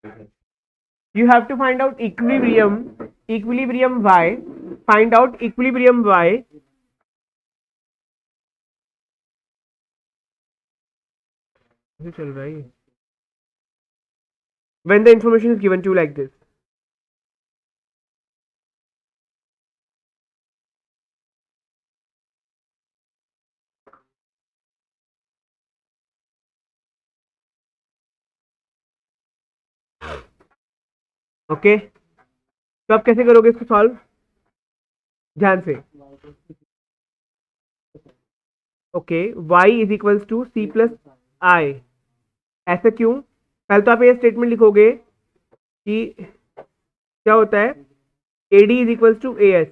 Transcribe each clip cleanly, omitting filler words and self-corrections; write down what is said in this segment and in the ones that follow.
You have to find out equilibrium y. Find out equilibrium y. चल रहा है when the information is given to you like this. Okay तो आप कैसे करोगे इसको सॉल्व? ध्यान से. Okay y is equals to C plus I. ऐसा क्यों? पहले तो आप ये स्टेटमेंट लिखोगे कि क्या होता है AD is equals to AS.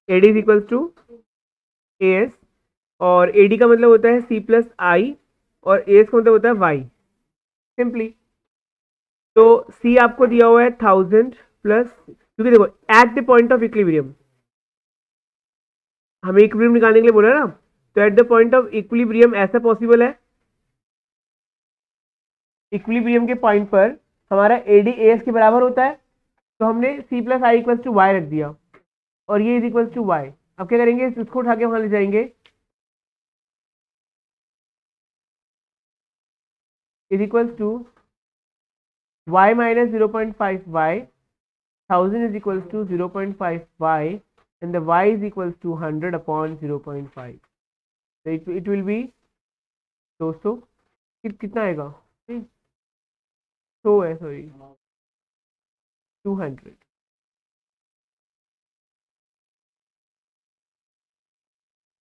AD is equals to AS और AD का मतलब होता है C प्लस आई और AS का मतलब होता है Y. सिंपली तो C आपको दिया हुआ है 1000 प्लस, क्योंकि देखो eight the point of equilibrium हमें इक्विलिब्रियम निकालने के लिए बोला ना, तो eight the point of equilibrium ऐसा पॉसिबल है. इक्विलिब्रियम के पॉइंट पर हमारा AD AS के बराबर होता है, तो हमने C plus I equals to Y रख दिया और ये इज इक्वल्स टू वाई. अब क्या करेंगे, इसको उठा के वहां ले जाएंगे. Is equals to y minus 0.5y. 1000 is equals to 0.5y and the y is equals to 100 upon 0.5. So it will be 200. कितना आएगा? 100 है, सॉरी 200.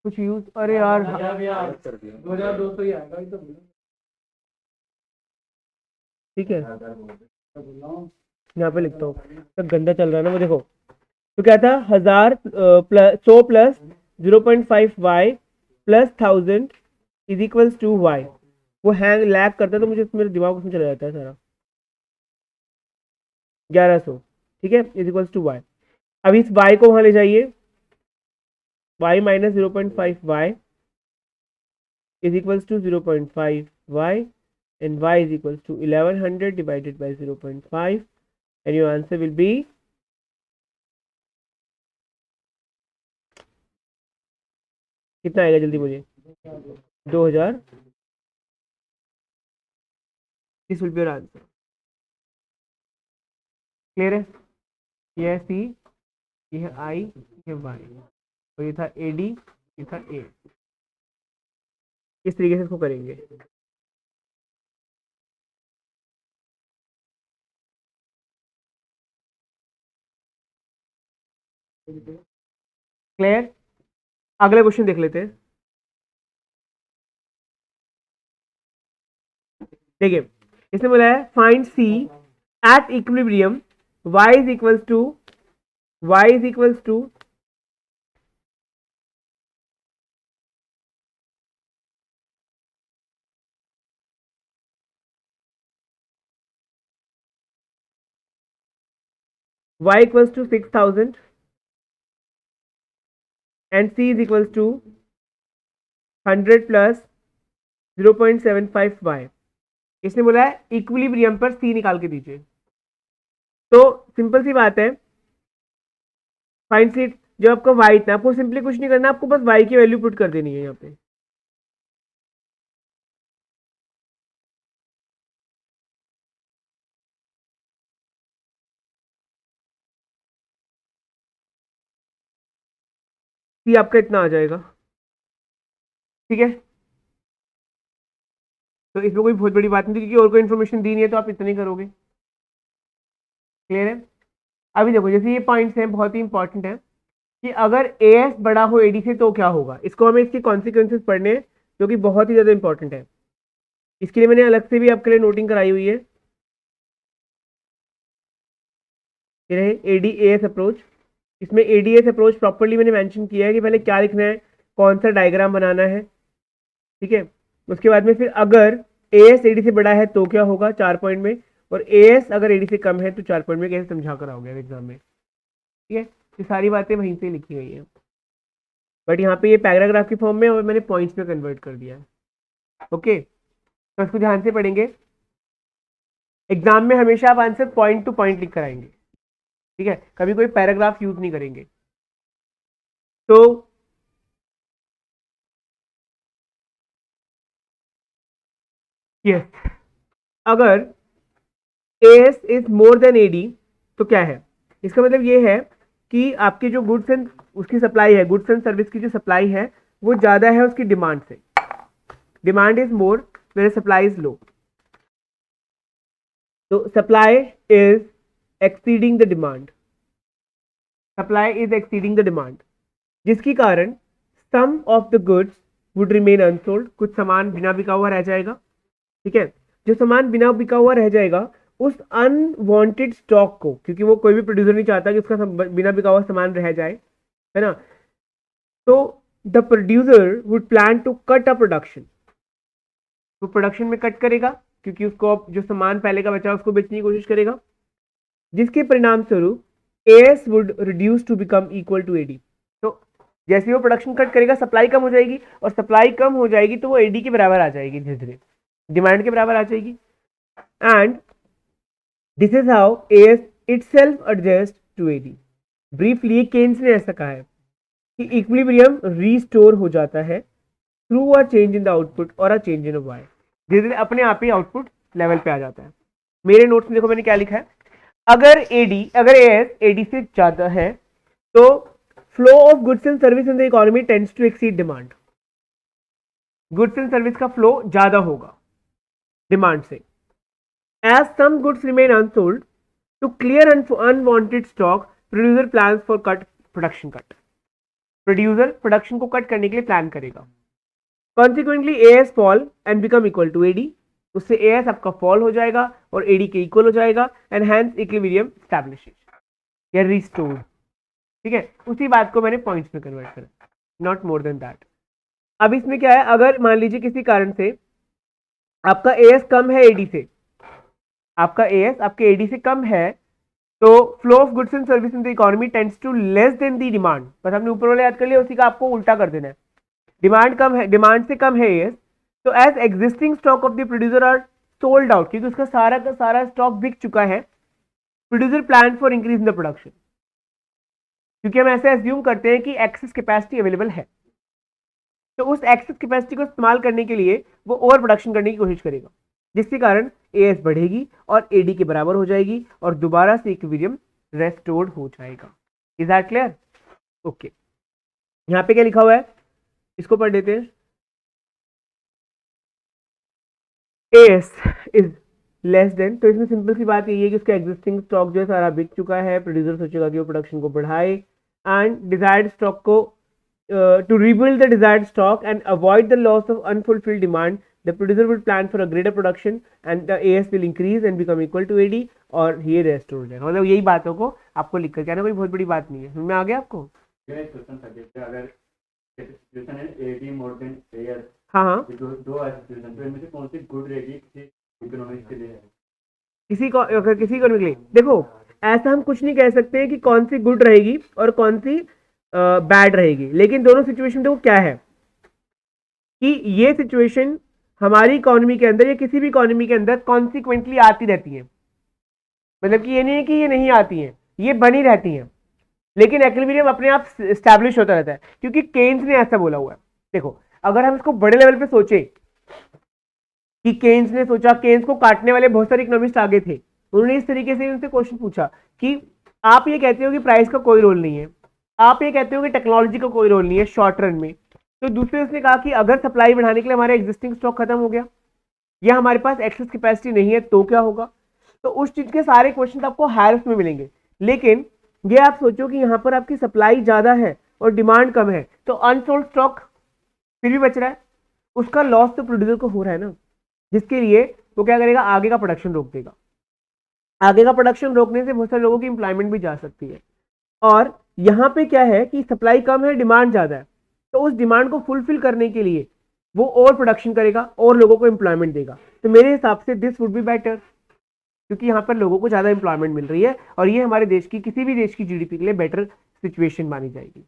कुछ यूज, अरे यार 2200 ही आएगा. ठीक है यहाँ पे लिखता हूँ, तो गंदा चल रहा है ना वो. देखो तो क्या था, 1000 plus 100 plus 0.5y plus 1000 is equals to y. वो हैंग लैग करता है तो मुझे मेरे दिमाग उसमें चला जाता है सारा. 1100. ठीक है, इज इक्वल्स टू y. अब इस y को वहां ले जाइए. y minus 0.5y is equals to 0.5y and y is equals to 1100 divided by 0.5 and your answer will be कितना आएगा जल्दी मुझे? 2000. This will be your answer. Clear है? ये है सी, ये है आई, ये है वाई और ये था AD, ये था A. इस तरीके से इसको करेंगे. क्लियर? अगला क्वेश्चन देख लेते हैं. देखिए इसने बोला है find C at equilibrium y is equals to y equals to 6000 and C is equals to 100 plus 0.75y. इसने बोला है इक्विलिब्रियम पर C निकाल के दीजिए. तो सिंपल सी बात है, फाइंड C. जब आपका y इतना, आपको सिंपली कुछ नहीं करना, आपको बस y की वैल्यू पुट कर देनी है यहाँ पे. C आपका इतना आ जाएगा. ठीक है, तो इसमें कोई बहुत बड़ी बात नहीं थी क्योंकि और कोई इन्फॉर्मेशन दी नहीं है, तो आप इतना ही करोगे. क्लियर है? अभी देखो जैसे ये पॉइंट्स हैं बहुत ही इंपॉर्टेंट है कि अगर AS बड़ा हो AD से तो क्या होगा. इसको हमें इसके कॉन्सिक्वेंसेस पढ़ने हैं जो कि बहुत ही ज़्यादा इंपॉर्टेंट है. इसके लिए मैंने अलग से भी आपके लिए नोटिंग कराई हुई है. ये रहे AD-AS अप्रोच. इसमें AD-AS अप्रोच प्रॉपर्ली मैंने मेंशन किया है कि पहले क्या लिखना है, कौन सा डायग्राम बनाना है. ठीक है, उसके बाद में फिर अगर AS AD से बड़ा है तो क्या होगा 4 पॉइंट में, और AS अगर AD से कम है तो 4 पॉइंट में कैसे समझा कर आओगे एग्जाम में. ठीक है, ये सारी बातें वहीं से लिखी गई हैं, बट यहाँ पे ये पैराग्राफ की फॉर्म में और मैंने पॉइंट्स में कन्वर्ट कर दिया है. ओके, तो इसको ध्यान से पढ़ेंगे. एग्जाम में हमेशा आप आंसर पॉइंट टू पॉइंट लिख कर आएंगे, ठीक है, कभी कोई पैराग्राफ यूज नहीं करेंगे। तो यस, अगर AS is more than AD तो क्या है, इसका मतलब ये है कि आपके जो गुड्स एंड उसकी सप्लाई है, गुड्स एंड सर्विस की जो सप्लाई है वो ज्यादा है उसकी डिमांड से। Demand is more where supply is low. तो supply is exceeding the demand, supply is exceeding the demand, जिसके कारण some of the goods would remain unsold, कुछ सामान बिना बिका हुआ रह जाएगा, ठीक है। जो सामान बिना बिका हुआ रह जाएगा उस अनवांटेड स्टॉक को, क्योंकि वो कोई भी प्रोड्यूसर नहीं चाहता कि उसका बिना बिका हुआ सामान रह जाए, है ना, तो the producer would plan to cut a production, वो प्रोडक्शन में कट करेगा क्योंकि उसको अब जो सामान पहले का बचा उसको बेचने की कोशिश करेगा, जिसके परिणाम स्वरूप AS would reduce to become equal to AD. तो जैसे वो प्रोडक्शन कट करेगा सप्लाई कम हो जाएगी, और सप्लाई कम हो जाएगी तो वो एडी के बराबर आ जाएगी, धीरे धीरे डिमांड के बराबर आ जाएगी। And this is how AS itself adjust to AD. Briefly Keynes ने ऐसा कहा है कि इक्विलिब्रियम रीस्टोर हो जाता है through a change in the output और अ चेंज इन वाई, धीरे धीरे अपने आप ही आउटपुट लेवल पे आ जाता है। मेरे नोट्स में देखो मैंने क्या लिखा है, अगर एएस एडी से ज्यादा है तो flow of goods and service in the economy tends to exceed demand, goods and service का फ्लो ज्यादा होगा डिमांड से। As some goods remain unsold to clear unwanted stock producer plans for cut production cut, producer production को cut करने के लिए plan करेगा। Consequently AS fall and become equal to AD, उससे एएस आपका फॉल हो जाएगा और एडी के इक्वल हो जाएगा, एंड हैंस इक्विलिब्रियम एस्टैब्लिशेस या रिस्टोर्ड, ठीक है। उसी बात को मैंने पॉइंट्स में कन्वर्ट करा, नॉट मोर देन दैट। अब इसमें क्या है, अगर मान लीजिए किसी कारण से आपका एएस कम है एडी से, आपका एएस आपके एडी से कम है, तो flow of goods and service in the economy tends to less than the demand, बस हमने ऊपर वाले याद कर लिया, उसी का आपको उल्टा कर देना है। डिमांड कम है, डिमांड से कम है एएस, तो as existing stock of the producer are sold out, क्योंकि उसका सारा का सारा स्टॉक बिक चुका है, producer plan for increase in the production, क्योंकि हम ऐसे एज्यूम करते हैं कि एक्सेस कैपेसिटी अवेलेबल है, तो उस एक्सेस कैपेसिटी को इस्तेमाल करने के लिए वो ओवर प्रोडक्शन करने की कोशिश करेगा, जिसके कारण एएस बढ़ेगी और एडी के बराबर हो जाएगी और दोबारा से इक्विलिब्रियम रेस्टोर्ड हो जाएगा। Is that clear? ओके, यहां पे क्या लिखा हुआ है इसको पढ़ देते हैं। एएस इज लेस देन, तो इसमें सिंपल सी बात यही है कि उसका एग्जिस्टिंग स्टॉक जो है सारा बिक चुका है, प्रोड्यूसर सोचेगा कि वो प्रोडक्शन को बढ़ाए, एंड डिजायर्ड स्टॉक को to rebuild the desired stock and avoid the loss of unfulfilled demand, the producer will plan for a greater production and the AS will increase and become equal to AD और ये rest हो जाएगा। मतलब यही बातों को आपको लिख कर, क्या ना, कोई बहुत बड़ी बात नहीं है, समझ में आ गया आपको? अगर सिचुएशन है एडी मोर देन एएस, हाँ हाँ, दो सिचुएशन, तो इनमें से कौन सी गुड रहेगी इकोनॉमिक्स के लिए? किसी को के लिए देखो, ऐसा हम कुछ नहीं कह सकते कि कौन सी गुड रहेगी और कौन सी बैड रहेगी, लेकिन दोनों सिचुएशन देखो क्या है कि ये सिचुएशन हमारी इकोनॉमी के अंदर या किसी भी इकोनॉमी के अंदर कॉन्सिक्वेंटली आती रहती है, मतलब कि ये नहीं है कि ये नहीं आती हैं, ये बनी रहती हैं, लेकिन इक्विलिब्रियम अपने आप स्टैब्लिश होता रहता है, क्योंकि केन्स ने ऐसा बोला हुआ है। देखो, अगर हम इसको बड़े लेवल पे सोचे कि केन्स ने सोचा, केन्स को काटने वाले बहुत सारे इकोनॉमिस्ट आगे थे, उन्होंने इस तरीके से उनसे क्वेश्चन पूछा कि आप ये कहते हो कि प्राइस का कोई रोल नहीं है, आप ये कहते हो कि टेक्नोलॉजी का कोई रोल नहीं है शॉर्ट रन में, तो दूसरे उसने कहा कि अगर सप्लाई बढ़ाने के लिए हमारा एग्जिस्टिंग स्टॉक खत्म हो गया या हमारे पास एक्सेस कैपेसिटी नहीं है तो क्या होगा? तो उस चीज के सारे क्वेश्चन आपको हायर में मिलेंगे, लेकिन ये आप सोचो कि यहाँ पर आपकी सप्लाई ज्यादा है और डिमांड कम है, तो अनसोल्ड स्टॉक फिर भी बच रहा है, उसका लॉस तो प्रोड्यूसर को हो रहा है ना, जिसके लिए वो क्या करेगा, आगे का प्रोडक्शन रोक देगा। आगे का प्रोडक्शन रोकने से बहुत सारे लोगों की इंप्लॉयमेंट भी जा सकती है, और यहाँ पे क्या है कि सप्लाई कम है, डिमांड ज्यादा है, तो उस डिमांड को फुलफिल करने के लिए वो और प्रोडक्शन करेगा और लोगों को एम्प्लॉयमेंट देगा। तो मेरे हिसाब से दिस वुड बी बेटर, क्योंकि यहाँ पर लोगों को ज्यादा एम्प्लॉयमेंट मिल रही है और ये हमारे देश की, किसी भी देश की जीडीपी के लिए बेटर सिचुएशन मानी जाएगी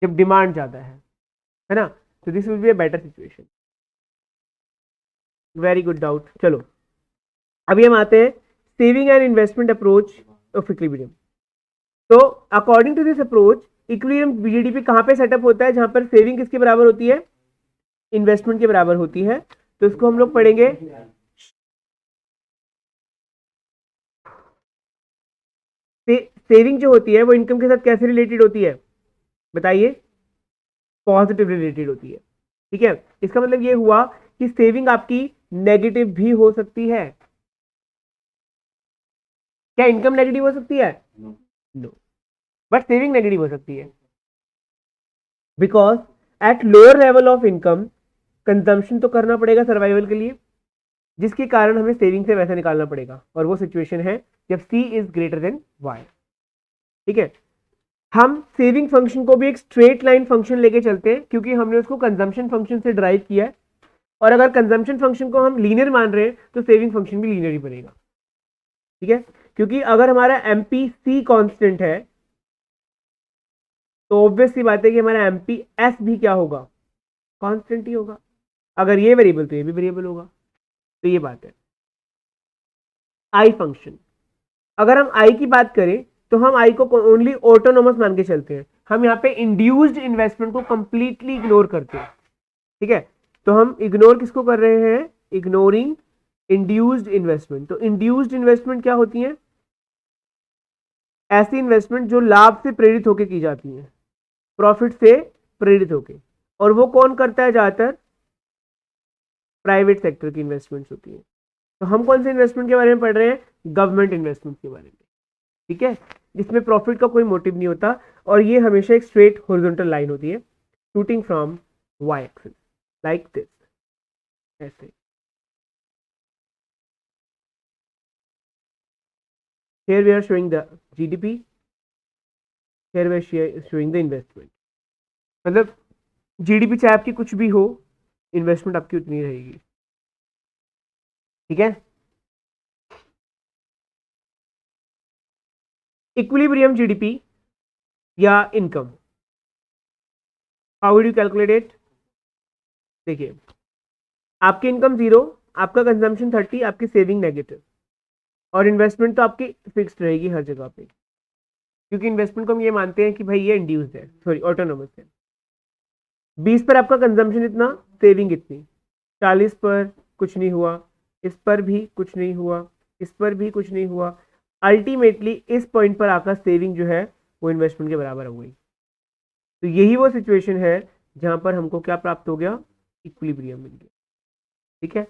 जब डिमांड ज्यादा है ना। तो this will be a better situation. Very good doubt. चलो अभी हम आते हैं saving and investment approach of equilibrium. तो according to this approach equilibrium GDP कहां पे सेटअप होता है, जहां पर सेविंग किसके बराबर होती है, इन्वेस्टमेंट के बराबर होती है। तो इसको हम लोग पढ़ेंगे सेविंग जो होती है वो इनकम के साथ कैसे रिलेटेड होती है, बताइए, पॉजिटिव रिलेटेड होती है। ठीक है, इसका मतलब ये हुआ कि सेविंग आपकी नेगेटिव भी हो सकती है। क्या इनकम नेगेटिव हो सकती है? नो, बट सेविंग नेगेटिव हो सकती है, because at lower level of income consumption तो करना पड़ेगा सर्वाइवल के लिए, जिसके कारण हमें सेविंग से पैसा निकालना पड़ेगा, और वो सिचुएशन है जब सी इज ग्रेटर देन वाई। ठीक है, हम सेविंग फंक्शन को भी एक स्ट्रेट लाइन फंक्शन लेके चलते हैं, क्योंकि हमने उसको कंजम्पशन फंक्शन से ड्राइव किया है, और अगर कंजम्पशन फंक्शन को हम लीनियर मान रहे हैं तो सेविंग फंक्शन भी लीनियर ही बनेगा। ठीक है, क्योंकि अगर हमारा एमपीसी कांस्टेंट है तो ऑब्वियस सी बात है कि हमारा एमपीएस भी क्या होगा, कांस्टेंट ही होगा। अगर ये वेरिएबल तो ये भी वेरिएबल होगा, तो ये बात है। आई फंक्शन, अगर हम आई की बात करें तो हम आई को ओनली ऑटोनोमस मान के चलते हैं, हम यहाँ पे इंड्यूस्ड इन्वेस्टमेंट को कंप्लीटली इग्नोर करते हैं। ठीक है, तो हम इग्नोर किसको कर रहे हैं, इग्नोरिंग इंड्यूस्ड इन्वेस्टमेंट। तो इंड्यूस्ड इन्वेस्टमेंट क्या होती है, ऐसी इन्वेस्टमेंट जो लाभ से प्रेरित होकर की जाती है, प्रॉफिट से प्रेरित होकर, और वो कौन करता है, ज्यादातर प्राइवेट सेक्टर की इन्वेस्टमेंट्स होती है। तो हम कौन से इन्वेस्टमेंट के बारे में पढ़ रहे हैं, गवर्नमेंट इन्वेस्टमेंट के बारे में। ठीक है, जिसमें प्रॉफिट का कोई मोटिव नहीं होता, और ये हमेशा एक स्ट्रेट हॉरिजॉन्टल लाइन होती है shooting from Y axis like this, ऐसे। Here we are showing the GDP, here we are showing the investment। मतलब जीडीपी चाहे आपकी कुछ भी हो, इन्वेस्टमेंट आपकी उतनी रहेगी। ठीक है, इक्विलिब्रियम जीडीपी या income, how will you calculate it. देखिए, आपकी इनकम 0, आपका कंजम्पशन 30, आपकी सेविंग नेगेटिव, और इन्वेस्टमेंट तो आपकी फिक्स्ड रहेगी हर जगह पे, क्योंकि इन्वेस्टमेंट को हम ये मानते हैं कि भाई ये इंड्यूस्ड है, सॉरी ऑटोनोमस है। 20 पर आपका कंजम्पशन इतना, सेविंग इतनी, 40 पर कुछ नहीं हुआ, इस पर भी कुछ नहीं हुआ, इस पर भी कुछ नहीं हुआ, अल्टीमेटली इस पॉइंट पर आकर सेविंग जो है वो इन्वेस्टमेंट के बराबर हो गई। तो यही वो सिचुएशन है जहां पर हमको क्या प्राप्त हो गया, इक्विलिब्रियम मिल गया। ठीक है,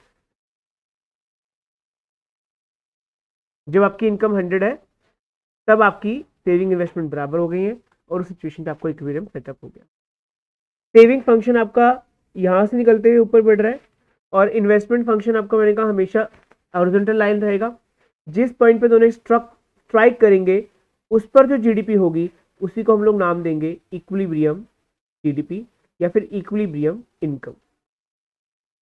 जब आपकी इनकम 100 है तब आपकी सेविंग इन्वेस्टमेंट बराबर हो गई है, और उस सिचुएशन पे आपको इक्विलिब्रियम सेटअप हो गया। सेविंग फंक्शन आपका यहां से निकलते हुए ऊपर बढ़ रहा है, और इन्वेस्टमेंट फंक्शन आपका मैंने कहा हमेशा हॉरिजॉन्टल लाइन रहेगा। जिस पॉइंट पे दोनों स्ट्राइक करेंगे उस पर जो जीडीपी होगी उसी को हम लोग नाम देंगे इक्विलिब्रियम जीडीपी या फिर इक्विलिब्रियम इनकम।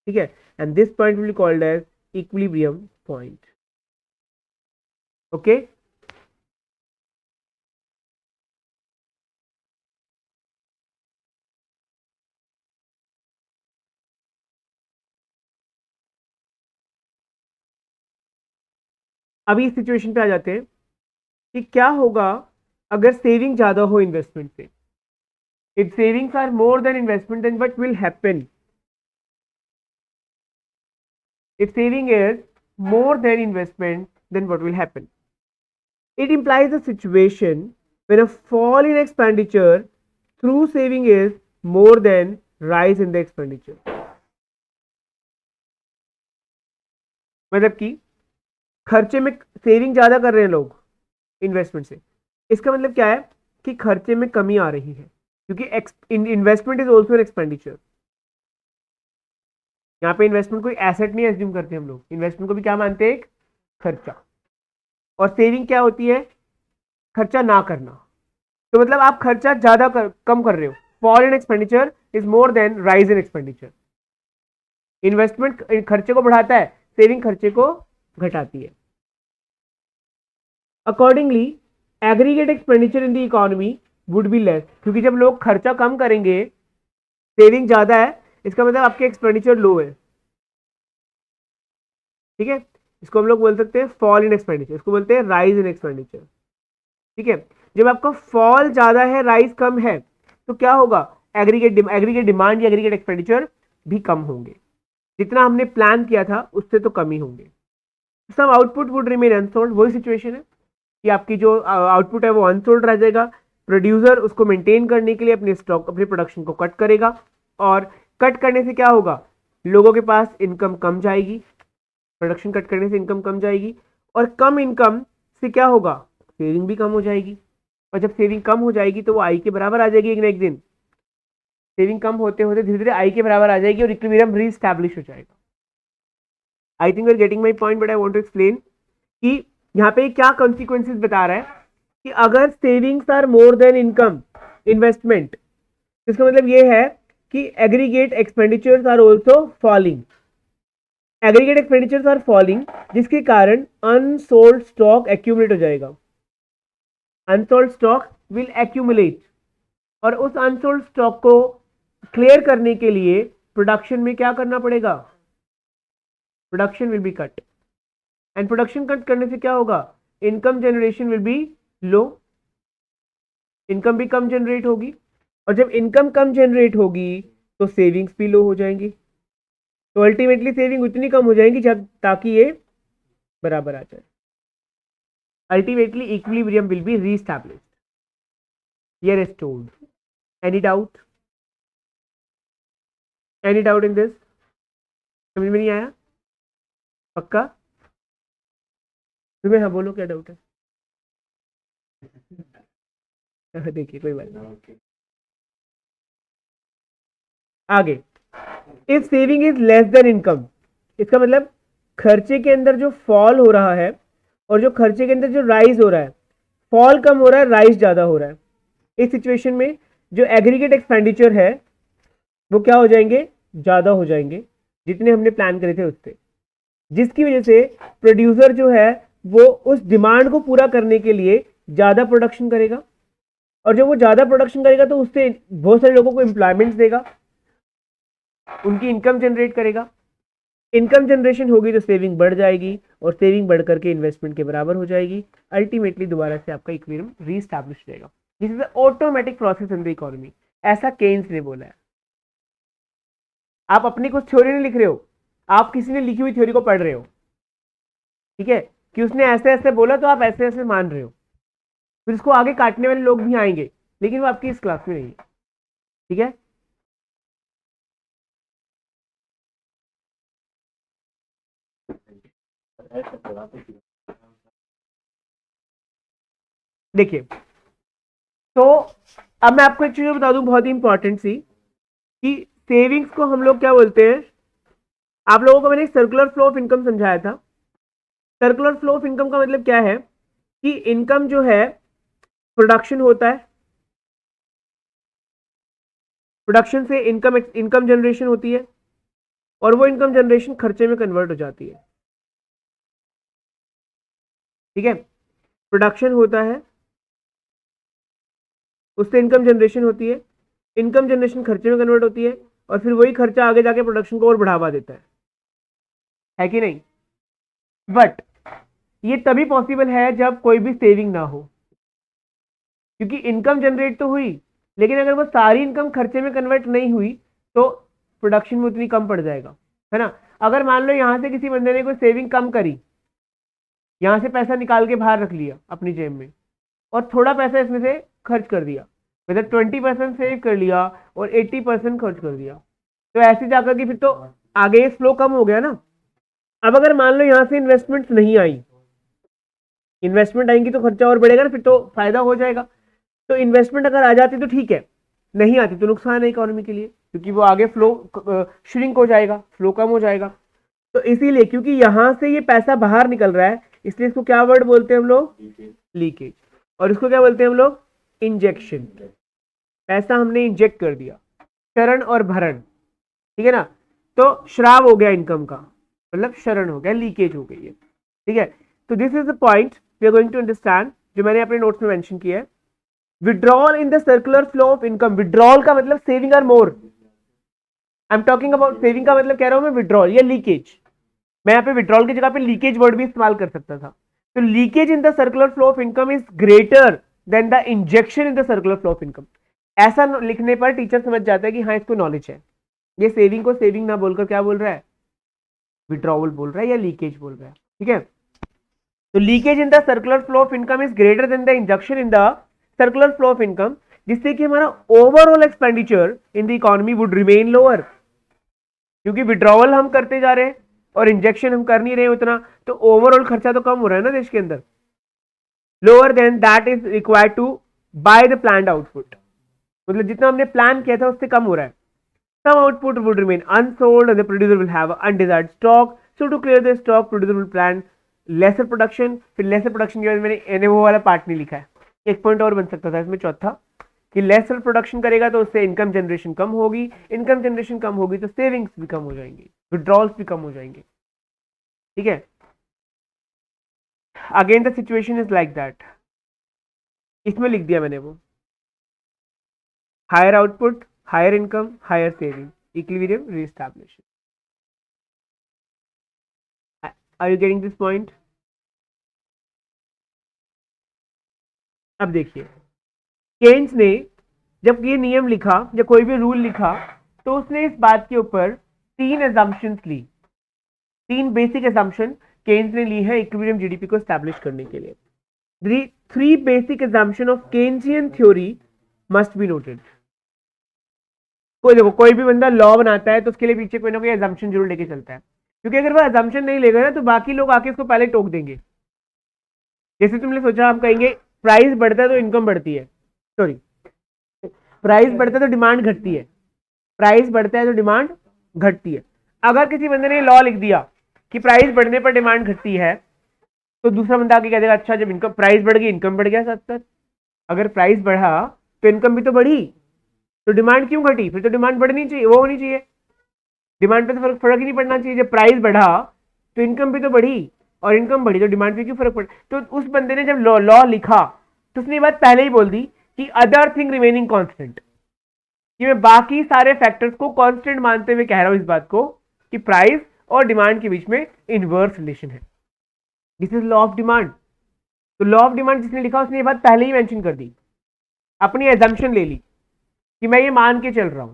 ठीक है, and this point will be called as equilibrium point. Okay, अभी इस सिचुएशन पे आ जाते हैं कि क्या होगा अगर सेविंग ज्यादा हो इन्वेस्टमेंट से। If savings are more than investment then what will happen. If saving is more than investment, then what will happen? It implies a situation when a fall in expenditure through saving is more than rise in the expenditure। मतलब कि खर्चे में saving ज्यादा कर रहे हैं लोग investment से, इसका मतलब क्या है कि खर्चे में कमी आ रही है, क्योंकि investment is also an expenditure. यहाँ पे इन्वेस्टमेंट कोई एसेट नहीं एज्यूम करते हम लोग, इन्वेस्टमेंट को भी क्या मानते हैं, एक खर्चा। और सेविंग क्या होती है, खर्चा ना करना। तो मतलब आप खर्चा ज्यादा कम कर रहे हो, fall in expenditure is more then rise in expenditure. Investment खर्चे को बढ़ाता है, सेविंग खर्चे को घटाती है। Accordingly aggregate expenditure in the economy would be less, क्योंकि जब लोग खर्चा कम करेंगे सेविंग ज्यादा है, इसका मतलब आपके एक्सपेंडिचर लो है। ठीक है, इसको हम लोग बोल सकते हैं फॉल इन एक्सपेंडिचर, इसको बोलते हैं राइज इन एक्सपेंडिचर। ठीक है, जब आपका फॉल ज्यादा है, राइज कम है, तो क्या होगा, एग्रीगेट डिमांड या एग्रीगेट एक्सपेंडिचर भी कम होंगे, जितना हमने प्लान किया था उससे तो कम ही होंगे। सम आउटपुट वुड रिमेन अनसोल्ड, वही सिचुएशन है कि आपकी जो आउटपुट है वो अनसोल्ड रह जाएगा। प्रोड्यूसर उसको मेंटेन करने के लिए अपने स्टॉक, अपने प्रोडक्शन को कट करेगा, और कट करने से क्या होगा, लोगों के पास इनकम कम जाएगी, प्रोडक्शन कट करने से इनकम कम जाएगी, और कम इनकम से क्या होगा, सेविंग भी कम हो जाएगी, और जब सेविंग कम हो जाएगी तो वो आई के बराबर आ जाएगी एक ना एक दिन। सेविंग कम होते होते धीरे धीरे आई के बराबर आ जाएगी और इक्विलिब्रियम रीस्टैब्लिश हो जाएगा। I think you are getting my point, but I want to explain कि यहाँ पे क्या कॉन्सिक्वेंसेज बता रहा है कि अगर savings are more than income investment, इसका मतलब ये है कि aggregate expenditures are also falling, aggregate expenditures are falling, जिसके कारण अनसोल्ड स्टॉक एक्यूमुलेट हो जाएगा, अनसोल्ड स्टॉक विल एक्यूमुलेट, और उस अनसोल्ड स्टॉक को क्लियर करने के लिए प्रोडक्शन में क्या करना पड़ेगा, production will be cut, and production cut करने से क्या होगा, income generation will be low, income भी कम जनरेट होगी, और जब इनकम कम जनरेट होगी तो सेविंग्स भी लो हो जाएंगी, तो अल्टीमेटली सेविंग उतनी कम हो जाएंगी जब ताकि ये बराबर आ जाए, अल्टीमेटली इक्विलिब्रियम विल बी रीस्टैब्लिश्ड, ये restored. Any doubt, any doubt in this, समझ में नहीं आया पक्का, तुम्हें हाँ बोलो क्या डाउट है, देखिए कोई बात नहीं, आगे, if saving is less than income, इसका मतलब खर्चे के अंदर जो फॉल हो रहा है और जो खर्चे के अंदर जो राइज हो रहा है, फॉल कम हो रहा है, राइज ज्यादा हो रहा है, इस सिचुएशन में जो एग्रीगेट एक्सपेंडिचर है वो क्या हो जाएंगे, ज्यादा हो जाएंगे जितने हमने प्लान करे थे उससे, जिसकी वजह से प्रोड्यूसर जो है वो उस डिमांड को पूरा करने के लिए ज्यादा प्रोडक्शन करेगा, और जब वो ज्यादा प्रोडक्शन करेगा तो उससे बहुत सारे लोगों को एम्प्लॉयमेंट देगा, उनकी इनकम जनरेट करेगा, इनकम जनरेशन होगी तो सेविंग बढ़ जाएगी, और सेविंग बढ़ करके इन्वेस्टमेंट के बराबर हो जाएगी, अल्टीमेटली दोबारा से आपका इक्विलिब्रियम रीस्टैब्लिश हो जाएगा, this is automatic process in the economy, ऐसा केन्स ने बोला है। आप अपनी कुछ थ्योरी नहीं लिख रहे हो, आप किसी ने लिखी हुई थ्योरी को पढ़ रहे हो, ठीक है, कि उसने ऐसे ऐसे बोला तो आप ऐसे ऐसे मान रहे हो, फिर इसको आगे काटने वाले लोग भी आएंगे, लेकिन वो आपकी इस क्लास में नहीं है, ठीक है। देखिए, तो अब मैं आपको एक चीज बता दूं बहुत ही इंपॉर्टेंट सी, कि सेविंग्स को हम लोग क्या बोलते हैं, आप लोगों को मैंने सर्कुलर फ्लो ऑफ इनकम समझाया था। सर्कुलर फ्लो ऑफ इनकम का मतलब क्या है कि इनकम जो है प्रोडक्शन होता है, प्रोडक्शन से इनकम जनरेशन होती है, और वो इनकम जनरेशन खर्चे में कन्वर्ट हो जाती है, ठीक है, प्रोडक्शन होता है, उससे इनकम जनरेशन होती है, इनकम जनरेशन खर्चे में कन्वर्ट होती है, और फिर वही खर्चा आगे जाके प्रोडक्शन को और बढ़ावा देता है कि नहीं। बट ये तभी पॉसिबल है जब कोई भी सेविंग ना हो, क्योंकि इनकम जनरेट तो हुई, लेकिन अगर वो सारी इनकम खर्चे में कन्वर्ट नहीं हुई तो प्रोडक्शन में उतनी कम पड़ जाएगा, है ना। अगर मान लो यहां से किसी बंदे ने कोई सेविंग कम करी, यहां से पैसा निकाल के बाहर रख लिया अपनी जेब में, और थोड़ा पैसा इसमें से खर्च कर दिया, मतलब 20% सेव कर लिया और 80% खर्च कर दिया, तो ऐसे जाकर के फिर तो आगे फ्लो कम हो गया ना। अब अगर मान लो यहां से इन्वेस्टमेंट नहीं आई, इन्वेस्टमेंट आएंगी तो खर्चा और बढ़ेगा ना, फिर तो फायदा हो जाएगा। तो इन्वेस्टमेंट अगर आ जाती तो ठीक है, नहीं आती तो नुकसान है इकोनॉमी के लिए, क्योंकि वो आगे फ्लो श्रिंक हो जाएगा, फ्लो कम हो जाएगा। तो इसीलिए क्योंकि यहां से ये पैसा बाहर निकल रहा है, इसलिए इसको क्या वर्ड बोलते हैं हम लोग, लीकेज, और इसको क्या बोलते हैं हम लोग, इंजेक्शन। पैसा हमने इंजेक्ट कर दिया, शरण और भरण, ठीक है ना, तो श्राव हो गया इनकम का, मतलब शरण हो गया, लीकेज हो गई है, ठीक है। तो this is the point we are going to understand, जो मैंने अपने नोट्स में मेंशन किया है। Withdrawal in the circular flow of income, withdrawal का मतलब saving are more, I am talking about saving का मतलब कह रहा हूं मैं विड्रॉल या लीकेज, मैं यहाँ पे विड्रॉल की जगह पे लीकेज वर्ड भी इस्तेमाल कर सकता था। तो leakage in the circular flow of income is greater than the injection in the circular flow of income. ऐसा लिखने पर टीचर समझ जाता है कि हाँ इसको नॉलेज है। ये सेविंग को सेविंग ना बोलकर क्या बोल रहा है, विड्रॉवल बोल रहा है या लीकेज बोल रहा है। ठीक है, तो leakage in the circular flow of income is greater than the injection in the circular flow of income, जिससे कि हमारा overall expenditure in the economy would remain lower. क्योंकि विड्रॉवल हम करते जा रहे हैं और इंजेक्शन हम कर नहीं रहे उतना, तो ओवरऑल खर्चा तो कम हो रहा है ना देश के अंदर, lower than that is required to buy the planned output. मतलब जितना हमने प्लान किया था उससे कम हो रहा है। Some output would remain unsold and the producer will have undesired stock. So to clear the stock, producer will plan lesser production. फिर lesser production के बाद मैंने वो वाला पार्ट नहीं लिखा है, एक पॉइंट और बन सकता था इसमें चौथा, कि lesser production करेगा तो उससे इनकम जनरेशन कम होगी, इनकम जनरेशन कम होगी तो सेविंग्स भी कम हो जाएंगी, विड्रॉल्स भी कम हो जाएंगे। ठीक है, again the situation is like that, इसमें लिख दिया मैंने वो, higher output, higher income, higher saving, equilibrium reestablished. Are you getting this point? अब देखिए, केन्स ने जब ये नियम लिखा, जब कोई भी रूल लिखा, तो उसने इस बात के ऊपर 3 एजम्पशंस ली, 3 बेसिक एजम्पशन केन्स ने ली है इक्विलिब्रियम जीडीपी को एस्टैब्लिश करने के लिए। 3 basic assumption of Keynesian theory must be noted. कोई देखो, कोई भी बंदा लॉ बनाता है तो उसके लिए पीछे कोई ना कोई एजम्पशन जरूर लेके चलता है, क्योंकि अगर वो एजम्पशन नहीं लेगा ना तो बाकी लोग आके उसको पहले टोक देंगे। जैसे तुमने सोचा, हम कहेंगे प्राइस बढ़ता है तो इनकम बढ़ती है, सॉरी प्राइस बढ़ता है तो डिमांड घटती है, प्राइस बढ़ता है तो डिमांड घटती है। अगर किसी बंदे ने लॉ लिख दिया कि प्राइस बढ़ने पर डिमांड घटती है, तो दूसरा बंदा आके कह देगा अच्छा जब इनकम प्राइस बढ़ गई इनकम बढ़ गया साथ साथ। अगर प्राइस बढ़ा तो इनकम भी तो बढ़ी, तो डिमांड क्यों घटी? फिर तो डिमांड बढ़नी चाहिए, वो होनी चाहिए, डिमांड पे तो फर्क ही नहीं पड़ना चाहिए। जब प्राइस बढ़ा तो इनकम भी तो बढ़ी, और इनकम बढ़ी तो डिमांड पे क्यों फर्क पड़ा? तो उस बंदे ने जब लॉ लिखा तो उसने ये बात पहले ही बोल दी कि अदर थिंग रिमेनिंग कांस्टेंट, कि मैं बाकी सारे फैक्टर्स को कांस्टेंट मानते हुए कह रहा हूं इस बात को कि प्राइस और डिमांड के बीच में इनवर्स रिलेशन है। This is law of demand. तो लॉ ऑफ डिमांड जिसने लिखा उसने ये बात पहले ही मेंशन कर दी, अपनी एजम्पशन ले ली कि मैं ये मान के चल रहा हूं।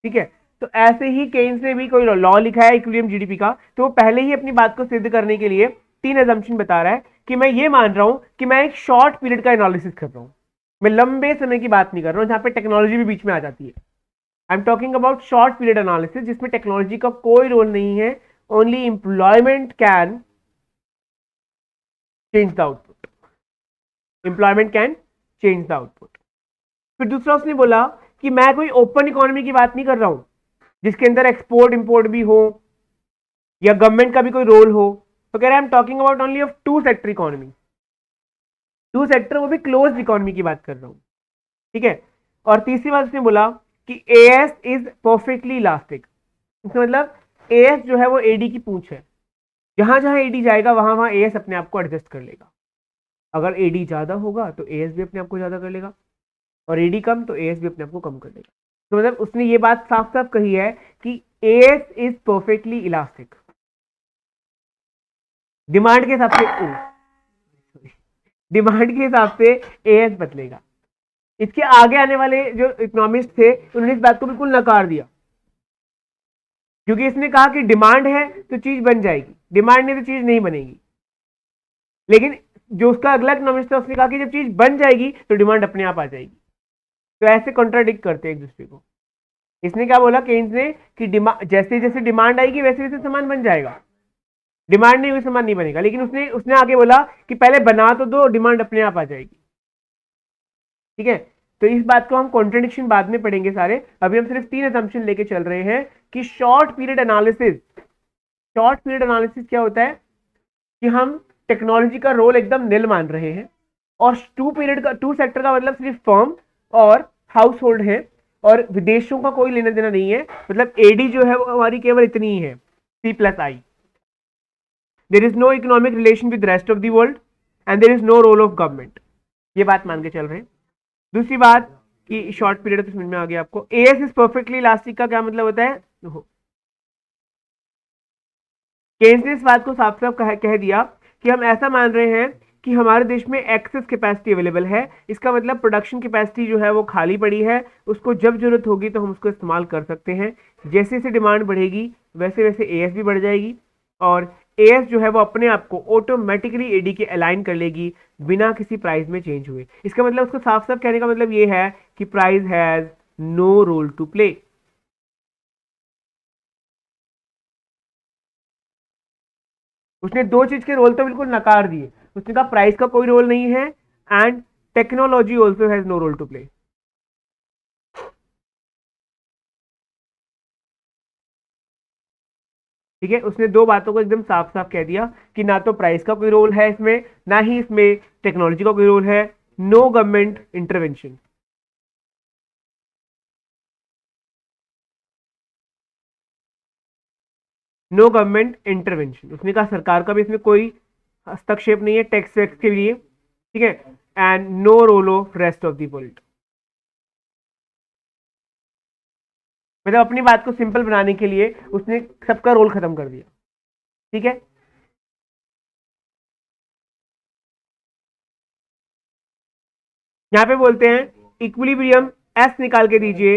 ठीक है, तो ऐसे ही केन्स ने भी कोई लॉ लिखा है इक्विलिब्रियम जीडीपी का, तो वो पहले ही अपनी बात को सिद्ध करने के लिए 3 एजम्पशन बता रहा है कि मैं ये मान रहा हूं कि मैं एक शॉर्ट पीरियड का एनालिसिस कर रहा हूं, मैं लंबे समय की बात नहीं कर रहा हूं जहां पे टेक्नोलॉजी भी बीच में आ जाती है। आई am talking about short period analysis जिसमें टेक्नोलॉजी का कोई रोल नहीं है, only employment can change the output, employment can change the output. फिर दूसरा उसने बोला कि मैं कोई ओपन इकोनॉमी की बात नहीं कर रहा हूं जिसके अंदर एक्सपोर्ट इंपोर्ट भी हो या गवर्नमेंट का भी कोई रोल हो, तो कह रहा है आई am talking about only of 2 sector economy, 2 sector, वो भी क्लोज इकोनॉमी की बात कर रहा हूं। ठीक है, और तीसरी बात उसने बोला कि एएस इज परफेक्टली इलास्टिक। इसका मतलब एएस जो है वो एडी की पूंछ है, जहां जहां एडी जाएगा वहां वहां एएस अपने आप को एडजस्ट कर लेगा। अगर एडी ज्यादा होगा तो एएस भी अपने आप को ज्यादा कर लेगा, और एडी कम तो एएस भी अपने आप को कम कर लेगा। तो मतलब उसने ये बात साफ साफ कही है कि as is perfectly elastic. Demand के हिसाब से डिमांड के हिसाब से एएस बदलेगा। इसके आगे आने वाले जो इकोनॉमिस्ट थे उन्होंने इस बात को बिल्कुल नकार दिया, क्योंकि इसने कहा कि डिमांड है तो चीज बन जाएगी, डिमांड नहीं तो चीज नहीं बनेगी। लेकिन जो उसका अगला इकोनॉमिस्ट था उसने कहा कि जब चीज बन जाएगी तो डिमांड अपने आप आ जाएगी। तो ऐसे कॉन्ट्राडिक्ट करते हैं एक दूसरे को। इसने क्या बोला केन्स ने कि जैसे जैसे डिमांड आएगी वैसे वैसे सामान बन जाएगा, डिमांड नहीं हुई सामान नहीं बनेगा। लेकिन उसने आगे बोला कि पहले बना तो दो, डिमांड अपने आप आ जाएगी। ठीक है, तो इस बात को हम कॉन्ट्रडिक्शन बाद में पढ़ेंगे सारे, अभी हम सिर्फ 3 असम्पशन लेके चल रहे हैं कि शॉर्ट पीरियड एनालिसिस क्या होता है कि हम टेक्नोलॉजी का रोल एकदम निल मान रहे हैं, और 2 सेक्टर का मतलब सिर्फ फर्म और हाउस होल्ड है, और विदेशों का कोई लेना देना नहीं है। मतलब एडी जो है वो हमारी केवल इतनी ही है, C+I। There is no economic relation with rest of the world and there is no role of government, ये बात मान के चल रहे हैं। दूसरी बात कि शॉर्ट पीरियड तो समझ में आ गया आपको। एएस इज परफेक्टली इलास्टिक का क्या मतलब होता है? केन्स ने इस बात को साफ साफ कह दिया कि हम ऐसा मान रहे हैं कि हमारे देश में एक्सेस कैपेसिटी अवेलेबल है। इसका मतलब प्रोडक्शन कैपेसिटी जो है वो खाली पड़ी है, उसको जब जरूरत होगी तो हम उसको इस्तेमाल कर सकते हैं। जैसे जैसे डिमांड बढ़ेगी वैसे वैसे एएस भी बढ़ जाएगी, और एएस जो है वो अपने आप को ऑटोमेटिकली एडी के अलाइन कर लेगी बिना किसी प्राइस में चेंज हुए। इसका मतलब उसको साफ साफ कहने का मतलब ये है कि price has no role to play. उसने दो चीज के रोल तो बिल्कुल नकार दिए। उसने कहा प्राइस का कोई रोल नहीं है and technology also has no role to play. ठीक है, उसने दो बातों को एकदम साफ साफ कह दिया कि ना तो प्राइस का कोई रोल है इसमें, ना ही इसमें टेक्नोलॉजी का कोई रोल है। No government intervention. No government intervention, उसने कहा सरकार का भी इसमें कोई हस्तक्षेप नहीं है टैक्स वैक्स के लिए। ठीक है, and no role of rest of the world. मतलब अपनी बात को सिंपल बनाने के लिए उसने सबका रोल खत्म कर दिया। ठीक है, यहां पे बोलते हैं इक्विलिब्रियम एस निकाल के दीजिए,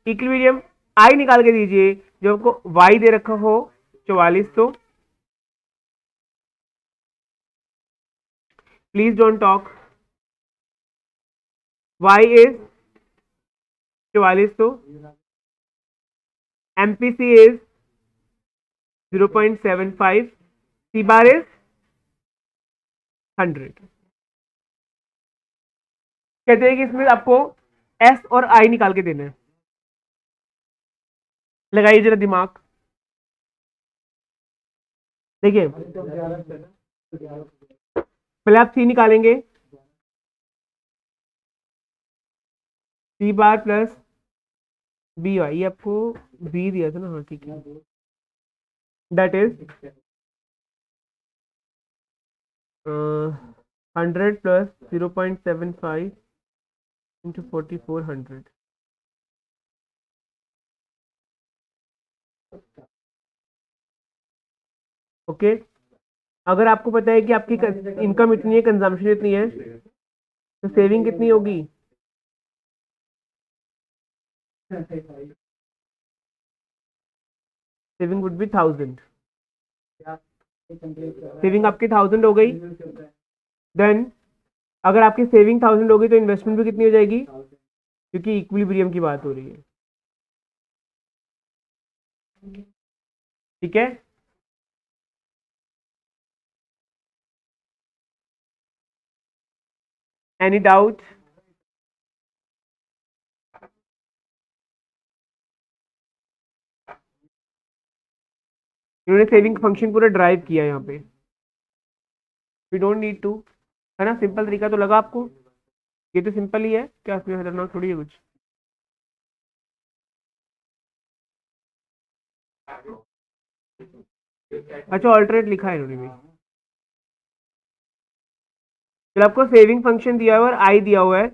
इक्विलिब्रियम आई निकाल के दीजिए, जो आपको वाई दे रखा हो 4400। Please don't talk. Y is 4400, MPC is 0.75, C bar is 100। कहते हैं कि इसमें आपको एस और आई निकाल के देना है। लगाइए जरा दिमाग। देखिए पहले आप सी निकालेंगे, सी बार प्लस बी वाई, आपको बी दिया था ना, हाँ ठीक है, that is 100 plus 0.75 into 4400। Okay, अगर आपको पता है कि आपकी इनकम इतनी है, कंजम्पशन इतनी है, तो सेविंग कितनी होगी? Saving would be 1000। सेविंग आपकी 1000 हो गई। देन अगर आपकी सेविंग 1000 हो गई तो इन्वेस्टमेंट भी कितनी हो जाएगी, क्योंकि इक्विलिब्रियम की बात हो रही है। ठीक है, एनी डाउट? इन्होंने सेविंग फंक्शन पूरा ड्राइव किया यहाँ पे। वी डोंट नीड टू, है ना, सिंपल तरीका तो लगा आपको। ये तो सिंपल ही है, क्या इसमें खतरनाक थोड़ी है कुछ। अच्छा ऑल्टरनेट लिखा है इन्होंने भी। फिर आपको सेविंग फंक्शन दिया हुआ है और आई दिया हुआ है।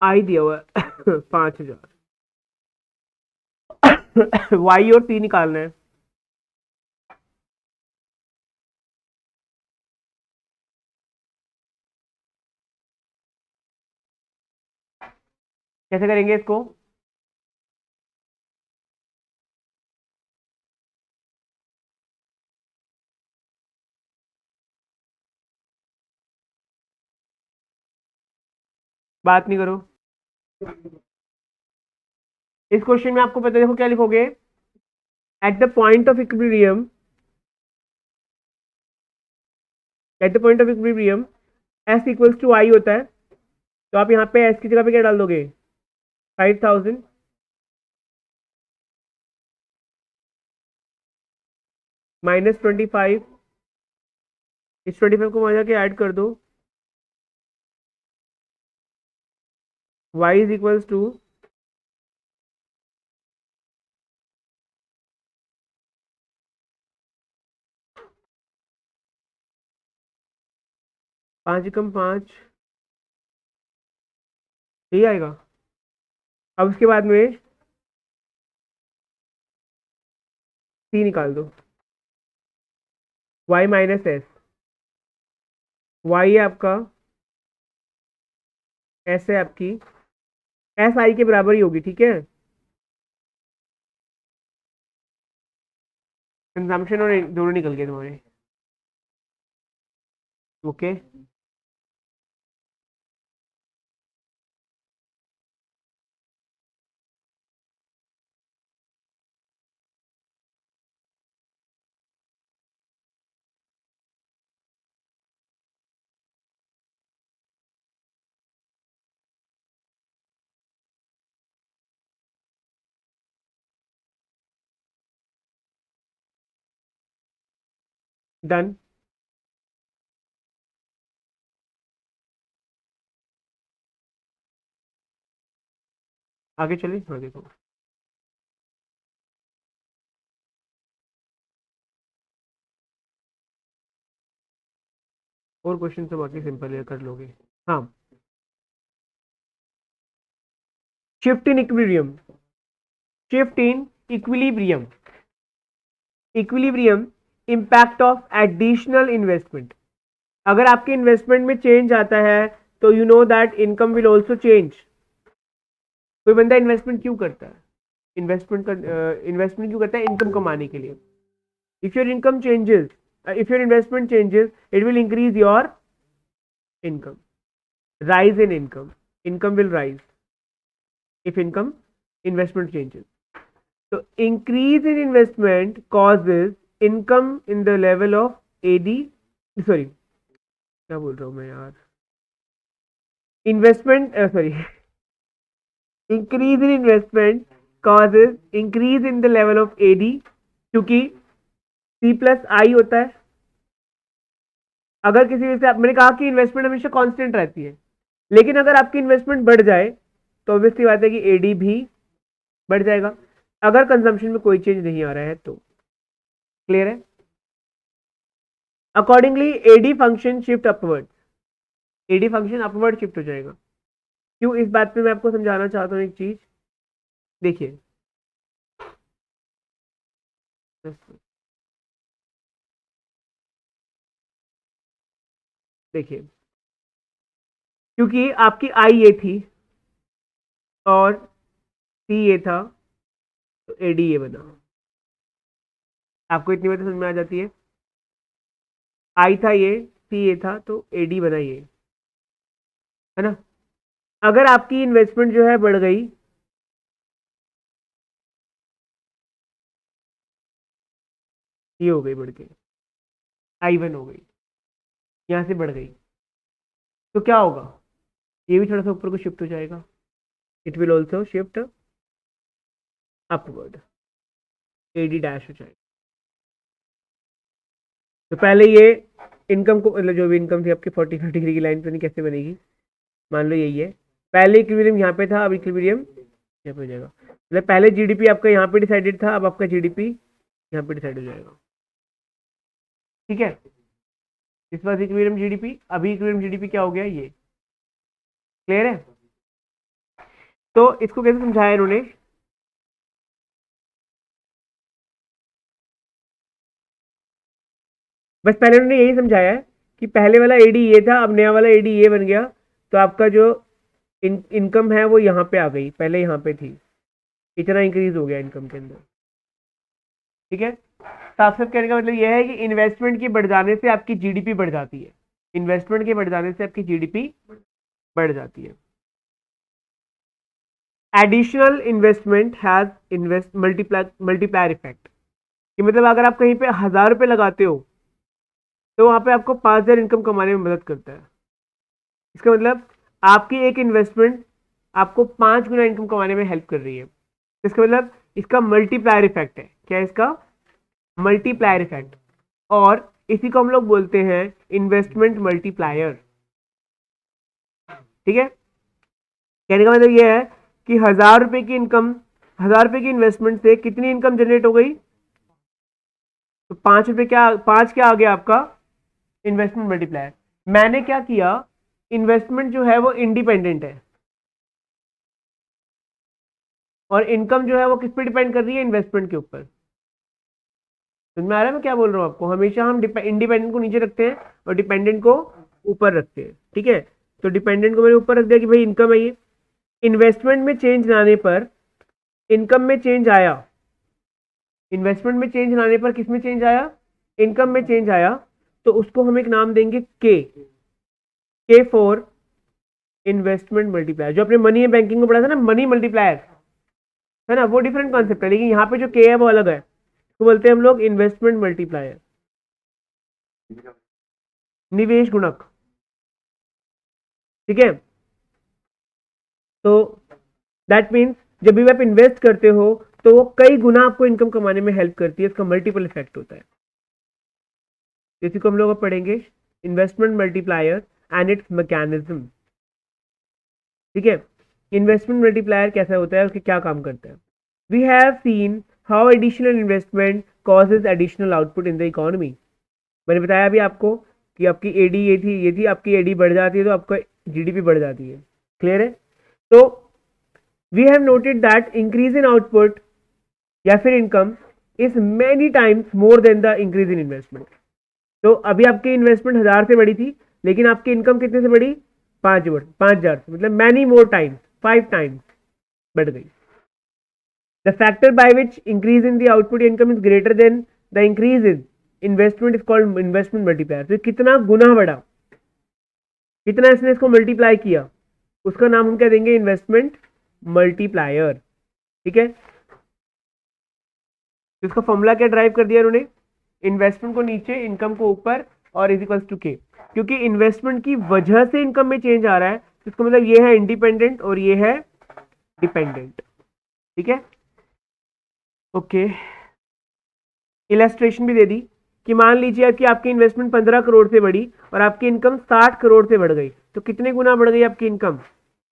आई दिया हुआ है 5000। वाई और सी निकालना है। कैसे करेंगे इसको? बात नहीं करो। इस क्वेश्चन में आपको पता है, देखो क्या लिखोगे, at the point of equilibrium, at the point of equilibrium S equals to I होता है। तो आप यहाँ पे एस की जगह पे क्या डाल दोगे, 5000 माइनस 25। इस 25 को वहां जाके ऐड कर दो। वाई इज इक्वल्स टू 5 एकम 5, यही आएगा। अब उसके बाद में सी निकाल दो, y माइनस एस, वाई है आपका, एस है आपकी, एस आई के बराबर ही होगी, ठीक है। कंजम्पशन और दोनों निकल गए तुम्हारे, ओके। डन। आगे चलिए, हाँ देखो, और क्वेश्चन तो बाकी सिंपल है, कर लोगे। हाँ, shift in equilibrium, shift in equilibrium, equilibrium impact of additional investment. अगर आपके इन्वेस्टमेंट में चेंज आता है तो you know that income will also change. कोई बंदा इन्वेस्टमेंट क्यों करता है? इन्वेस्टमेंट क्यों करता है? इनकम कमाने के लिए। If your income changes, if your investment changes, it will increase your income, rise in income, income will rise if investment changes. So increase in investment causes income in the level of AD, sorry क्या बोल रहा हूँ मैं यार, investment sorry increase in investment causes increase in the level of AD, क्योंकि C plus आई होता है। अगर किसी वजह से मैंने कहा कि इन्वेस्टमेंट हमेशा कांस्टेंट रहती है, लेकिन अगर आपकी इन्वेस्टमेंट बढ़ जाए तो ऑब्वियसली बात है कि एडी भी बढ़ जाएगा, अगर कंजम्पशन में कोई चेंज नहीं आ रहा है तो। क्लियर है? Accordingly AD function shift upward, AD function upward shift हो जाएगा। क्यों? इस बात पे मैं आपको समझाना चाहता हूँ एक चीज, देखिए देखिए, क्योंकि आपकी आई ये थी और सी ये था, तो एडी ये बना। आपको इतनी बात समझ में आ जाती है? आई था ये, सी ये था, तो एडी बना ये, है ना। अगर आपकी इन्वेस्टमेंट जो है बढ़ गई, ये हो गई बढ़ के, आई वन हो गई, यहां से बढ़ गई, तो क्या होगा? ये भी थोड़ा सा ऊपर को शिफ्ट हो जाएगा, it will also shift upward, AD dash हो जाएगा। तो पहले ये इनकम को, मतलब जो भी इनकम थी आपकी 45 डिग्री की लाइन पे, नहीं कैसे बनेगी, मान लो यही है, पहले इक्विलिब्रियम यहाँ पे था, अब इक्विलिब्रियम यहाँ पे हो जाएगा। मतलब पहले जीडीपी आपका यहाँ पे डिसाइडेड था, अब आपका जीडीपी यहाँ पे डिसाइड हो जाएगा, ठीक है। इस बार इक्विलिब्रियम जीडीपी, अभी इक्विलिब्रियम जीडीपी क्या हो गया, ये क्लियर है? तो इसको कैसे समझाया इन्होंने? बस पहले उन्होंने यही समझाया है कि पहले वाला एडी ये था, अब नया वाला एडी ये बन गया, तो आपका जो इनकम है वो यहाँ पे आ गई, पहले यहाँ पे थी, इतना इंक्रीज हो गया इनकम के अंदर, ठीक है। साफ साफ कहने का मतलब यह है कि इन्वेस्टमेंट के बढ़ जाने से आपकी जीडीपी बढ़ जाती है, इन्वेस्टमेंट के बढ़ जाने से आपकी जीडीपी बढ़ जाती है। Additional investment has invest multiplier effect, कि मतलब अगर आप कहीं पे 1000 रुपये लगाते हो तो वहां पे आपको 5000 इनकम कमाने में मदद करता है। इसका मतलब आपकी एक इन्वेस्टमेंट आपको 5 गुना इनकम कमाने में हेल्प कर रही है। इसका मतलब इसका मल्टीप्लायर इफेक्ट है। क्या है इसका? Multiplier effect. और इसी को हम लोग बोलते हैं इन्वेस्टमेंट मल्टीप्लायर, ठीक है। कहने का मतलब यह है कि 1000 रुपए की इनकम, 1000 रुपए की इन्वेस्टमेंट से कितनी इनकम जनरेट हो गई? तो 5 रुपए, क्या 5 क्या आ गया आपका? Investment multiplier. मैंने क्या किया, इन्वेस्टमेंट जो है वो इंडिपेंडेंट है और इनकम जो है वो किस पे डिपेंड कर रही है, इन्वेस्टमेंट के ऊपर। समझ में आ रहा है मैं क्या बोल रहा हूँ आपको, हमेशा हम इंडिपेंडेंट को नीचे रखते हैं और डिपेंडेंट को ऊपर रखते हैं, ठीक है। तो डिपेंडेंट को मैंने ऊपर रख दिया कि भाई इनकम है ये। इन्वेस्टमेंट में चेंज लाने पर इनकम में चेंज आया, इन्वेस्टमेंट में चेंज लाने पर किस में चेंज आया, इनकम में चेंज आया, तो उसको हम एक नाम देंगे के फॉर इन्वेस्टमेंट मल्टीप्लायर। जो अपने मनी बैंकिंग में पढ़ा था ना, मनी मल्टीप्लायर, है ना, वो डिफरेंट कॉन्सेप्ट है, लेकिन यहाँ पे जो के है वो अलग है, तो बोलते हैं हम लोग इन्वेस्टमेंट मल्टीप्लायर, निवेश गुणक, ठीक है। तो दैट मीन्स जब भी आप इन्वेस्ट करते हो तो वो कई गुना आपको इनकम कमाने में हेल्प करती है, इसका मल्टीपल इफेक्ट होता है। इसी को हम लोग अब पढ़ेंगे, investment multiplier and it's mechanism, ठीक है। इन्वेस्टमेंट मल्टीप्लायर कैसा होता है, उसके क्या काम करता है। We have seen how additional investment causes additional output in the economy. मैंने बताया अभी आपको कि आपकी एडी ये थी, आपकी एडी बढ़ जाती है तो आपका जीडीपी बढ़ जाती है, क्लियर है। तो we have noted that increase in output या फिर income is many times more than the increase in investment. तो अभी आपकी इन्वेस्टमेंट 1000 से बढ़ी थी, लेकिन आपकी इनकम कितने से बढ़ी, 5000 से, मतलब मैनी मोर टाइम्स, 5 टाइम्स बढ़ गई। The factor by which increase in the output income is greater than the increase in investment is called investment multiplier. तो कितना गुना बढ़ा, कितना इसने इसको मल्टीप्लाई किया, उसका नाम हम क्या देंगे, इन्वेस्टमेंट मल्टीप्लायर, ठीक है। इसका फॉर्मूला क्या ड्राइव कर दिया उन्होंने, इन्वेस्टमेंट को नीचे, इनकम को ऊपर, और इज इक्वल्स टू के। क्योंकि इन्वेस्टमेंट की वजह से इनकम में चेंज आ रहा है, तो इसका मतलब ये है इंडिपेंडेंट और ये है डिपेंडेंट, ठीक है। ओके, इलस्ट्रेशन भी दे दी कि मान लीजिए कि आपकी इन्वेस्टमेंट 15 करोड़ से बढ़ी और आपकी इनकम 60 करोड़ से बढ़ गई, तो कितने गुना बढ़ गई आपकी इनकम,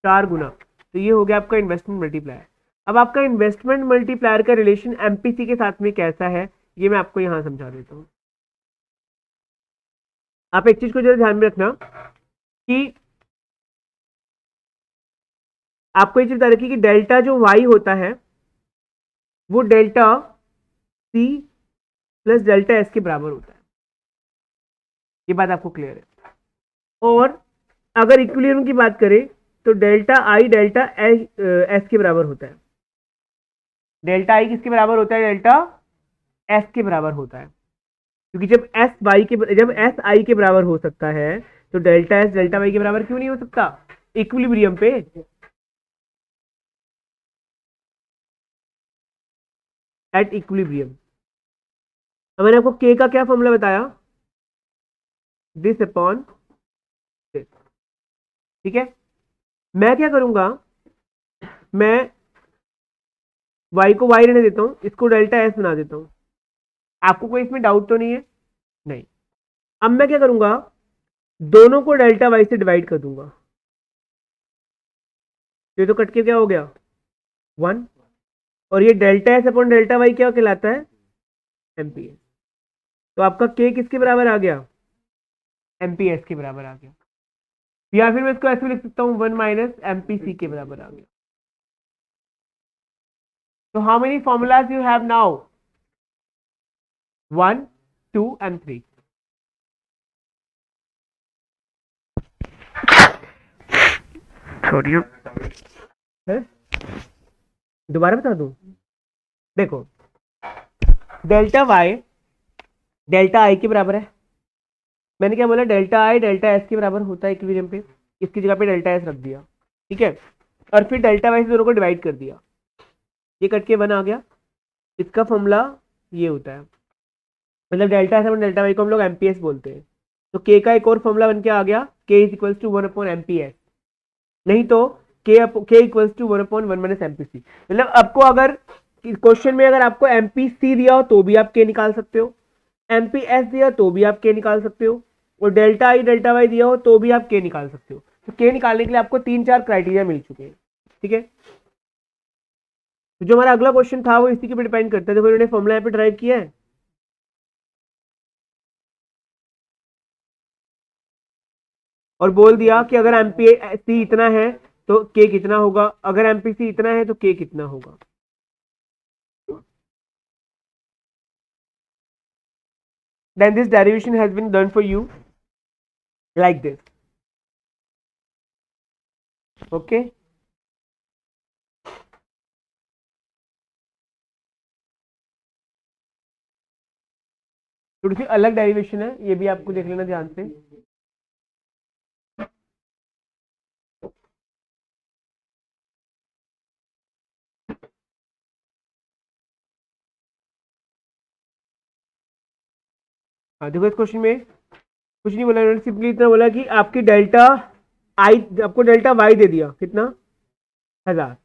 4 गुना। तो ये हो गया आपका इन्वेस्टमेंट मल्टीप्लायर। अब आपका इन्वेस्टमेंट मल्टीप्लायर का रिलेशन एमपीसी के साथ में कैसा है, ये मैं आपको यहां समझा देता हूं। आप एक चीज को जरा ध्यान में रखना कि आपको ये चीज बता रखी कि डेल्टा जो वाई होता है वो delta C plus delta S के बराबर होता है, ये बात आपको क्लियर है। और अगर इक्विलिब्रियम की बात करें तो डेल्टा आई डेल्टा एस के बराबर होता है। डेल्टा आई किसके बराबर होता है, डेल्टा एस के बराबर होता है, क्योंकि जब एस आई के बराबर हो सकता है तो डेल्टा एस डेल्टा वाई के बराबर क्यों नहीं हो सकता, इक्विलिब्रियम पे। At equilibrium. अब मैंने आपको के का क्या फॉर्मूला बताया, दिस अपॉन दिस, ठीक है। मैं क्या करूंगा, मैं y को y रहने देता हूं, इसको डेल्टा एस बना देता हूं। आपको कोई इसमें डाउट तो नहीं है, नहीं। अब मैं क्या करूंगा, दोनों को डेल्टा वाई से डिवाइड कर दूंगा, ये तो कट के क्या हो गया 1, और ये delta S upon delta Y क्या कहलाता है, एमपीएस। तो आपका के किसके बराबर आ गया, एमपीएस के बराबर आ गया, या फिर मैं इसको ऐसे लिख सकता हूं 1 माइनस एमपीसी के बराबर आ गया। तो how many formulas you have now, 1 2 and 3। Sorry, दोबारा बता दूं, देखो डेल्टा वाई डेल्टा आई के बराबर है, मैंने क्या बोला, डेल्टा आई डेल्टा एस के बराबर होता है इक्विलिब्रियम पे, इसकी जगह पे डेल्टा एस रख दिया, ठीक है। और फिर डेल्टा वाई से दोनों को डिवाइड कर दिया, ये कट के 1 आ गया। इसका फॉर्मूला ये होता है, मतलब delta S upon delta Y को हम लोग एमपीएस बोलते हैं। तो के का एक और फॉर्मूला बन के आ गया, K is equals to 1 upon MPS, नहीं तो K equals to 1 upon 1 minus MPC. मतलब आपको अगर क्वेश्चन में अगर आपको एमपीसी दिया हो तो भी आप के निकाल सकते हो, एमपीएस दिया तो भी आप के निकाल सकते हो, और डेल्टा आई डेल्टा वाई दिया हो तो भी आप के निकाल सकते हो। तो के निकालने के लिए आपको 3-4 क्राइटेरिया मिल चुके हैं, ठीक है। तो जो हमारा अगला क्वेश्चन था वो इसी के ऊपर डिपेंड करता है। देखो इन्होंने फॉर्मूला यहाँ पे ड्राइव किया है, और बोल दिया कि अगर MPC इतना है तो K कितना होगा, अगर MPC इतना है तो K कितना होगा। Then this derivation has been done for you like this. Okay. थोड़ी सी अलग डेरिवेशन है, ये भी आपको देख लेना ध्यान से। हाँ देखो इस क्वेश्चन में कुछ नहीं बोला, उन्होंने सिंपली इतना बोला कि आपकी डेल्टा आई, आपको डेल्टा वाई दे दिया कितना 1000,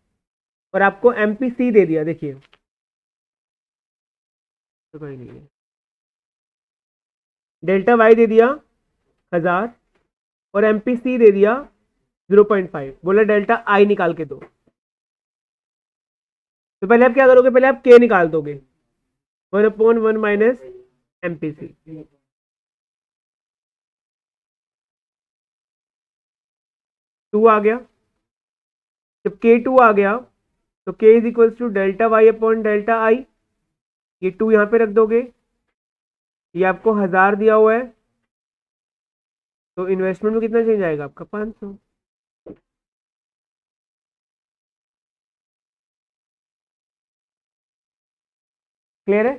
और आपको MPC दे दिया, देखिए तो कोई नहीं है, डेल्टा वाई दे दिया 1000 और MPC दे दिया 0.5, बोला डेल्टा आई निकाल के दो। तो पहले आप क्या करोगे, पहले आप K निकाल दोगे, 1/1 माइनस MPC। टू आ गया, जब K2 आ गया तो K is equal to delta Y upon delta I, ये 2 यहां पे रख दोगे, ये आपको 1000 दिया हुआ है, तो इन्वेस्टमेंट में कितना चेंज आएगा आपका 500। क्लियर है?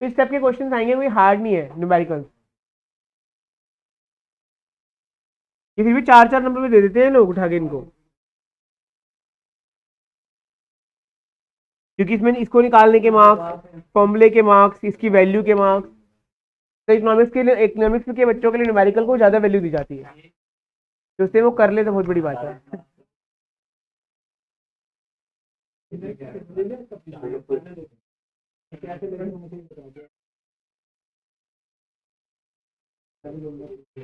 इस टाइप के क्वेश्चन आएंगे, कोई हार्ड नहीं है न्यूमेरिकल, ये फिर भी 4-4 नंबर में दे देते हैं लोग उठा के इनको, क्योंकि इसमें इसको निकालने के मार्क्स, फॉर्मूले के मार्क्स, इसकी वैल्यू के मार्क्स, तो इकोनॉमिक्स के बच्चों के लिए न्यूमेरिकल को ज्यादा वैल्यू दी जाती है, तो उससे वो कर ले तो बहुत बड़ी बात है।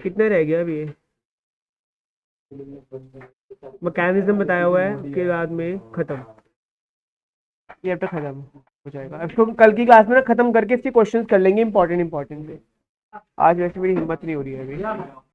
कितना रह गया अभी, मैकेनिज्म बताया हुआ है, उसके बाद में खत्म, ये अब तक खत्म हो जाएगा। अब इसको कल की क्लास में ना खत्म करके इसके क्वेश्चंस कर लेंगे इंपॉर्टेंट से, आज वैसे मेरी हिम्मत नहीं हो रही है अभी।